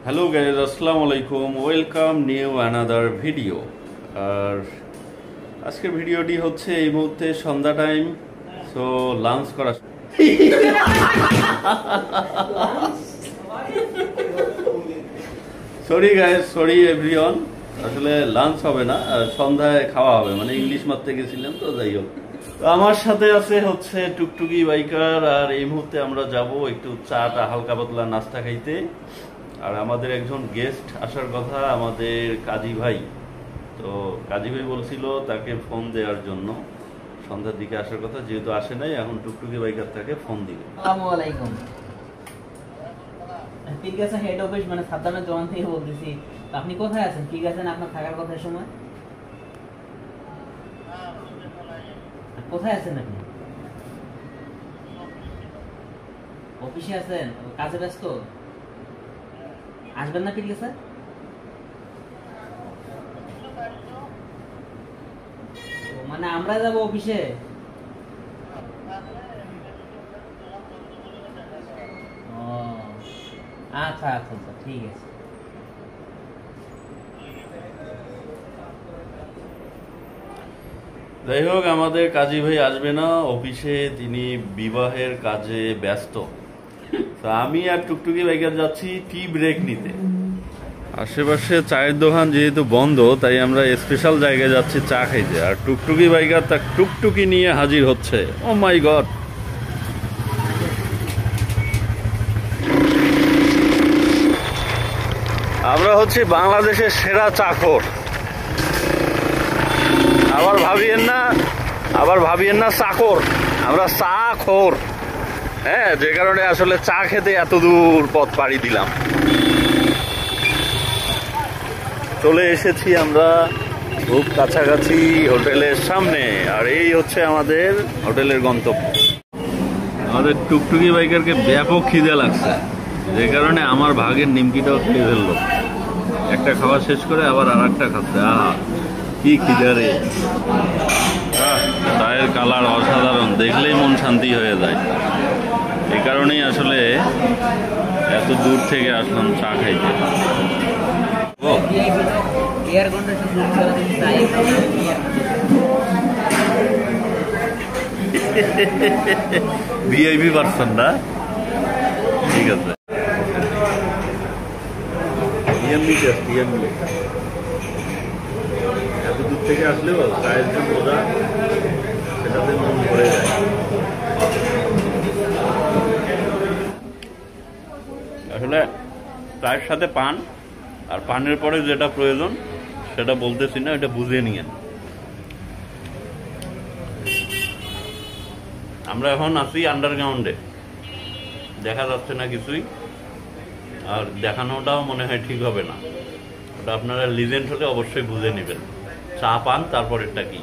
Hello guys, আসসালামু আলাইকুম। Welcome new another video. আর আজকের ভিডিওটি হচ্ছে এই মুহূর্তে সন্ধ্যা টাইম, সো লাঞ্চ করা। সরি গাইজ, সরি এভরিওয়ান, আসলে লাঞ্চ হবে না, সন্ধ্যায় খাওয়া হবে, মানে ইংলিশ মারতে গেছিলাম তো, যাই হোক। তো আমার সাথে আছে হচ্ছে টুকটুকি বাইকার, আর এই মুহূর্তে আমরা যাব একটু চাটা হালকা পাতলা নাস্তা খাইতে। আর আমাদের একজন গেস্ট আসার কথা, আমাদের কাজী ভাই। তো কাজী ভাই বলছিল তাকে ফোন দেওয়ার জন্য, সন্ধ্যার দিকে আসার কথা, যেহেতু আসে নাই, এখন টুকটুকি বাইকার তাকে ফোন দিবে। আসসালামু আলাইকুম। ঠিক আছে, হেড অফিস মানে সাদ্দামের জওয়ান থেকে বলতেছি। আপনি কোথায় আছেন? ঠিক আছেন? আপনার থাকার কথা সময় কোথায় আছেন আপনি? অফিসে আছেন? কাজে ব্যস্ত? আসবেন না? ঠিক আছে, মানে আমরা যাব অফিসে। ও আচ্ছা আচ্ছা আচ্ছা, ঠিক আছে। যাই হোক, আমাদের কাজী ভাই আসবে না অফিসে, তিনি বিবাহের কাজে ব্যস্ত। তো আমি আর টুকটুকি বাইকার যাচ্ছি টি ব্রেক নিতে। আশেপাশে চায়ের দোকান যেহেতু বন্ধ, তাই আমরা স্পেশাল জায়গায় যাচ্ছি চা খাইতে। আর টুকটুকি বাইকার তার টুকটুকি নিয়ে হাজির হচ্ছে। ও মাই গড! আমরা হচ্ছে বাংলাদেশের সেরা চাকর। আবার ভাবিয়েন না চাকর, আমরা চা খোর। হ্যাঁ, যে কারণে আসলে চা খেতে এত দূর পথ পাড়ি দিলাম। চলে এসেছি আমরা খুব কাছাকাছি হোটেলের সামনে, আর এই হচ্ছে আমাদের হোটেলের গন্তব্য। আমাদের টুকটুকি বাইকারকে ব্যাপক খিদে লাগছে, যে কারণে আমার ভাগের নিমকিটাও খেয়ে ফেললো। একটা খাওয়া শেষ করে আবার আর একটা খাচ্ছে। আহা, কি খিদে রে! চায়ের কালার অসাধারণ, দেখলেই মন শান্তি হয়ে যায়। এই কারণেই আসলে এত দূর থেকে আসলাম চা খাইতে। ভিআইপি পারসন না, ঠিক আছে। এত দূর থেকে আসলেও চায়ের যে মজা, সেটাতে মন ভরে যায়। আসলে চায়ের সাথে পান, আর পানের পরে যেটা প্রয়োজন সেটা বলতেছি না, এটা বুঝে নিয়েন। আমরা এখন আছি আন্ডারগ্রাউন্ডে, দেখা যাচ্ছে না কিছুই, আর দেখানোটাও মনে হয় ঠিক হবে না। ওটা আপনারা লিজেন্ড হলে অবশ্যই বুঝে নেবেন। চা পান, তারপর এটা কি।